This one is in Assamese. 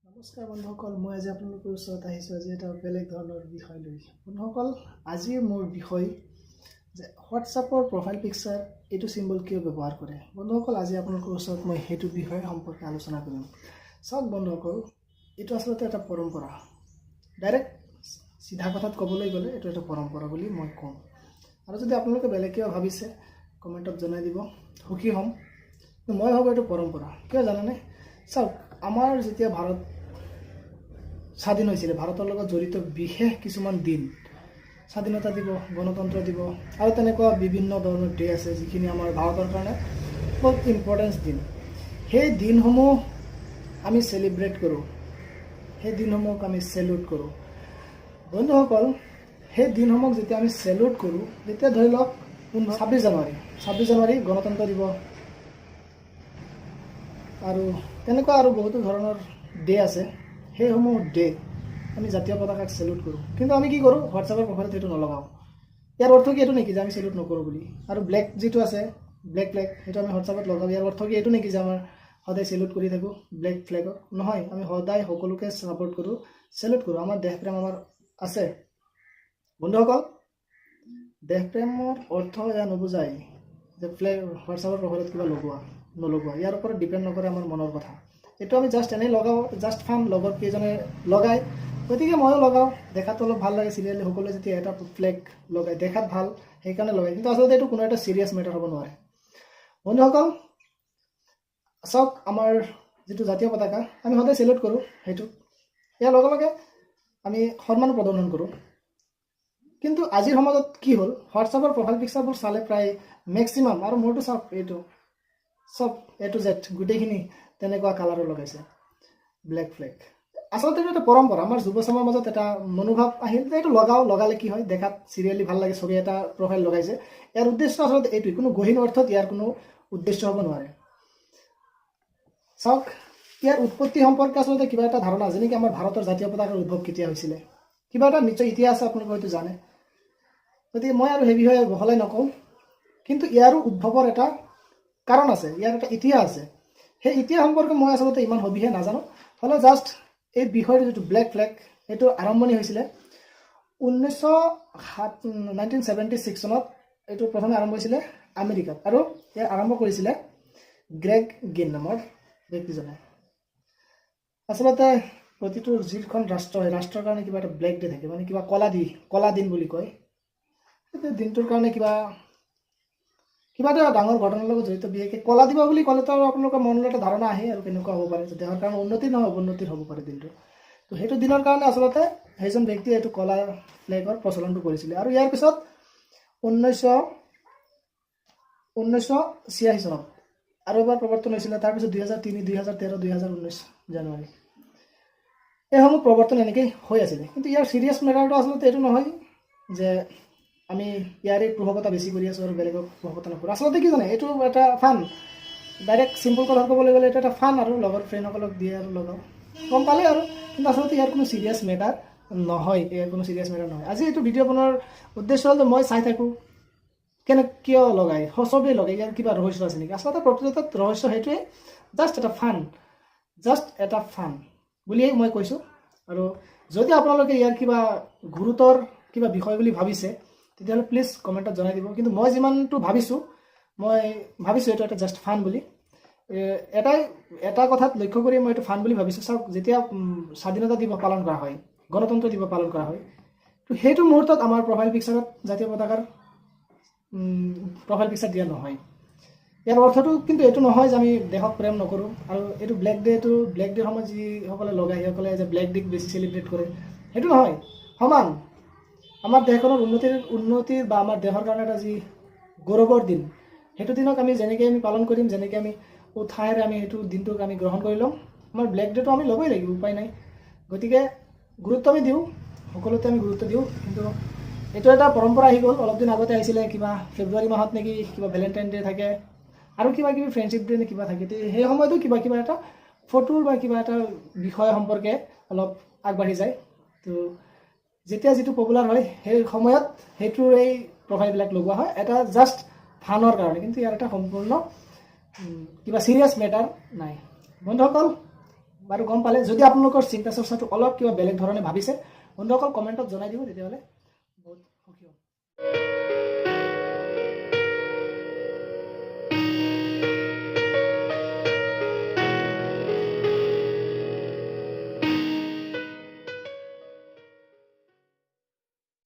নমস্কাৰ বন্ধুসকল, মই আজি আপোনালোকৰ ওচৰত আহিছোঁ আজি এটা বেলেগ ধৰণৰ বিষয় লৈ। বন্ধুসকল, আজিৰ মোৰ বিষয় যে হোৱাটছআপৰ প্ৰফাইল পিকচাৰ এইটো চিম্বল কিয় ব্যৱহাৰ কৰে। বন্ধুসকল, আজি আপোনালোকৰ ওচৰত মই সেইটো বিষয় সম্পৰ্কে আলোচনা কৰিম। চাওক বন্ধুসকল, এইটো আচলতে এটা পৰম্পৰা। ডাইৰেক্ট চিধা কথাত ক'বলৈ গ'লে এইটো এটা পৰম্পৰা বুলি মই ক'ম। আৰু যদি আপোনালোকে বেলেগ কিয় ভাবিছে কমেণ্টত জনাই দিব, সুখী হ'ম। মই ভাবোঁ এইটো পৰম্পৰা। কিয় জানেনে? চাওক, আমাৰ যেতিয়া ভাৰত স্বাধীন হৈছিলে, ভাৰতৰ লগত জড়িত বিশেষ কিছুমান দিন, স্বাধীনতা দিৱস, গণতন্ত্ৰ দিৱস আৰু তেনেকুৱা বিভিন্ন ধৰণৰ ডে আছে যিখিনি আমাৰ ভাৰতৰ কাৰণে বহুত ইম্পৰ্টেঞ্চ দিন। সেই দিনসমূহ আমি চেলিব্ৰেট কৰোঁ, সেই দিনসমূহক আমি চেলুট কৰোঁ। বন্ধুসকল, সেই দিনসমূহক যেতিয়া আমি চেলুট কৰোঁ, যেতিয়া ধৰি লওক 26 জানুৱাৰী গণতন্ত্ৰ দিৱস আৰু তেনেকুৱা আৰু বহুতো ধৰণৰ ডে আছে, সেইসমূহ ডে আমি জাতীয় পতাকাক চেলুট কৰোঁ। কিন্তু আমি কি কৰোঁ? হোৱাটছআপৰ প্ৰফাইলত সেইটো নলগাওঁ। ইয়াৰ অৰ্থ কি এইটো নেকি যে আমি চেলুট নকৰোঁ বুলি? আৰু ব্লেক যিটো আছে, ব্লেক ফ্লেগ, সেইটো আমি হোৱাটছআপত লগাওঁ। ইয়াৰ অৰ্থ কি এইটো নেকি যে আমাৰ সদায় চেলুট কৰি থাকোঁ ব্লেক ফ্লেগক? নহয়, আমি সদায় সকলোকে ছাপোৰ্ট কৰোঁ, চেলুট কৰোঁ। আমাৰ দেশপ্ৰেম আমাৰ আছে। বন্ধুসকল, দেশপ্ৰেমৰ অৰ্থ এয়া নুবুজায় যে ফ্লেগ হোৱাটছআপৰ প্ৰফাইলত কিবা নলগোৱা। ইয়াৰ ওপৰত ডিপেণ্ড নকৰে আমাৰ মনৰ কথা। এইটো আমি জাষ্ট এনেই লগাওঁ, জাষ্ট ফান, লগৰ কেইজনে লগায়, গতিকে ময়ো লগাওঁ। দেখাটো অলপ ভাল লাগে, চিৰিয়েলি সকলোৱে যেতিয়া এটা ফ্লেগ লগায়, দেখাত ভাল সেইকাৰণে লগায়। কিন্তু আচলতে এইটো কোনো এটা চিৰিয়াছ মেটাৰ হ'ব নোৱাৰে। বন্ধুসকল, চাওক, আমাৰ যিটো জাতীয় পতাকা আমি সদায় চেলুট কৰোঁ, সেইটো ইয়াৰ লগে লগে আমি সন্মান প্ৰদৰ্শন কৰোঁ। কিন্তু আজিৰ সমাজত কি হ'ল, হোৱাটছআপৰ প্ৰফাইল পিকচাৰবোৰ চালে প্ৰায় মেক্সিমাম, আৰু মোৰতো চাওক, এইটো চব A to Z গোটেইখিনি তেনেকুৱা কালাৰৰ লগাইছে, ব্লেক ফ্লেগ। আচলতে এইটো এটা পৰম্পৰা। আমাৰ যুৱ চামৰ মাজত এটা মনোভাৱ আহিল যে এইটো লগালে কি হয়, দেখাত চিৰিয়েলি ভাল লাগে, ছবি এটা প্ৰফাইল লগাইছে। ইয়াৰ উদ্দেশ্য আচলতে এইটোৱে, কোনো গহীন অৰ্থত ইয়াৰ কোনো উদ্দেশ্য হ'ব নোৱাৰে। চাওক, ইয়াৰ উৎপত্তি সম্পৰ্কে আচলতে কিবা এটা ধাৰণা, যেনেকৈ আমাৰ ভাৰতৰ জাতীয় পতাকাৰ উদ্ভৱ কেতিয়া হৈছিলে, কিবা এটা নিশ্চয় ইতিহাস আছে, আপোনালোকে হয়তো জানে। গতিকে মই আৰু সেই বিষয়ে বহলাই নকওঁ, কিন্তু ইয়াৰো উদ্ভৱৰ এটা কাৰণ আছে, ইয়াৰ এটা ইতিহাস আছে। সেই ইতিহাস সম্পৰ্কে মই আচলতে ইমান সবিশেষ নাজানো, হ'লেও জাষ্ট এই বিষয়টো যিটো ব্লেক ফ্লেগ, এইটো আৰম্ভণি হৈছিলে 1976 চনত। এইটো প্ৰথমে আৰম্ভ হৈছিলে আমেৰিকাত, আৰু ইয়াৰ আৰম্ভ কৰিছিলে গ্ৰেগ গিন নামৰ ব্যক্তিজনে। আচলতে প্ৰতিটো যিখন ৰাষ্ট্ৰ হয়, ৰাষ্ট্ৰৰ কাৰণে কিবা এটা ব্লেক ডে থাকে, মানে কিবা কলা দিন বুলি কয়। সেইটো দিনটোৰ কাৰণে কিবা এটা ডাঙৰ ঘটনাৰ লগত জড়িত। বিশেষকৈ কলা দিবা বুলি ক'লেতো আৰু আপোনালোকৰ মনলৈ এটা ধাৰণা আহে, আৰু কেনেকুৱা হ'ব পাৰে, দেহৰ কাৰণে উন্নতি নহয় অৱনতিৰ হ'ব পাৰে দিনটো। তো সেইটো দিনৰ কাৰণে আচলতে সেইজন ব্যক্তিয়ে এইটো কলা ফ্লেগৰ প্ৰচলনটো কৰিছিলে। আৰু ইয়াৰ পিছত 1986 চনত আৰু এবাৰ প্ৰৱৰ্তন হৈছিলে। তাৰপিছত 2003, 2013, 2019 জানুৱাৰী, এইসমূহ প্ৰৱৰ্তন এনেকেই হৈ আছিলে। কিন্তু ইয়াৰ চিৰিয়াছ মেটাৰটো আচলতে এইটো নহয় যে আমি ইয়াৰে প্ৰভাৱতা বেছি কৰি আছোঁ আৰু বেলেগক প্ৰভাৱতা নকৰোঁ। আচলতে কি জানে, এইটো এটা ফান। ডাইৰেক্ট চিম্পল কথা ক'বলৈ গ'লে এইটো এটা ফান, আৰু লগৰ ফ্ৰেণ্ডসকলক দিয়ে আৰু লগাওঁ, গম পালে আৰু। কিন্তু আচলতে ইয়াৰ কোনো চিৰিয়াছ মেটাৰ নহয়, আজি এইটো ভিডিঅ' বনোৱাৰ উদ্দেশ্য হ'ল যে মই চাই থাকোঁ কিয় লগায়, চবেই লগায়, ইয়াৰ কিবা ৰহস্য আছে নেকি? আচলতে প্ৰকৃতত ৰহস্য সেইটোৱে, জাষ্ট এটা ফান বুলিয়েই মই কৈছোঁ। আৰু যদি আপোনালোকে ইয়াৰ কিবা গুৰুতৰ কিবা বিষয় বুলি ভাবিছে, তেতিয়াহ'লে প্লিজ কমেণ্টত জনাই দিব। কিন্তু মই যিমানটো ভাবিছোঁ এইটো এটা জাষ্ট ফান বুলি। এটা কথাত লক্ষ্য কৰি মই এইটো ফান বুলি ভাবিছোঁ। চাওক, যেতিয়া স্বাধীনতা দিৱস পালন কৰা হয়, গণতন্ত্ৰ দিৱস পালন কৰা হয়, তো সেইটো মুহূৰ্তত আমাৰ প্ৰফাইল পিকচাৰত জাতীয় পতাকাৰ প্ৰফাইল পিকচাৰ দিয়া নহয়। ইয়াৰ অৰ্থটো কিন্তু এইটো নহয় যে আমি দেশক প্ৰেম নকৰোঁ। আৰু এইটো ব্লেক ডেৰ সময়ত যিসকলে লগায়, সেইসকলে যে ব্লেক ডেক বেছি চেলিব্ৰেট কৰে, সেইটো নহয়। সমান আমাৰ দেশখনৰ উন্নতিৰ বা আমাৰ দেশৰ কাৰণে এটা যি গৌৰৱৰ দিন, সেইটো দিনক আমি যেনেকৈ আমি পালন কৰিম, যেনেকৈ আমি উৎসাহেৰে আমি সেইটো দিনটোক আমি গ্ৰহণ কৰি ল'ম, আমাৰ ব্লেক ডেটো আমি ল'বই লাগিব, উপায় নাই। গতিকে গুৰুত্ব আমি দিওঁ, সকলোতে আমি গুৰুত্ব দিওঁ। কিন্তু এইটো এটা পৰম্পৰা আহি গ'ল। অলপ দিন আগতে আহিছিলে কিবা ফেব্ৰুৱাৰী মাহত নেকি কিবা ভেলেণ্টাইন ডে থাকে, আৰু কিবা কিবি ফ্ৰেণ্ডশ্বিপ ডে নে কিবা থাকে। সেই সময়তো কিবা এটা ফটোৰ বা কিবা এটা বিষয় সম্পৰ্কে অলপ আগবাঢ়ি যায়। তো যেতিয়া যিটো পপুলাৰ হয়, সেই সময়ত সেইটোৰ এই প্ৰফাইলবিলাক লগোৱা হয়, এটা জাষ্ট ফানৰ কাৰণে। কিন্তু ইয়াৰ এটা সম্পূৰ্ণ কিবা চিৰিয়াছ মেটাৰ নাই। বন্ধুসকল, বাৰু গম পালে। যদি আপোনালোকৰ চিন্তা চৰ্চাটো অলপ কিবা বেলেগ ধৰণে ভাবিছে বন্ধুসকল কমেণ্টত জনাই দিব, তেতিয়াহ'লে বহুত সুখী হ'ম।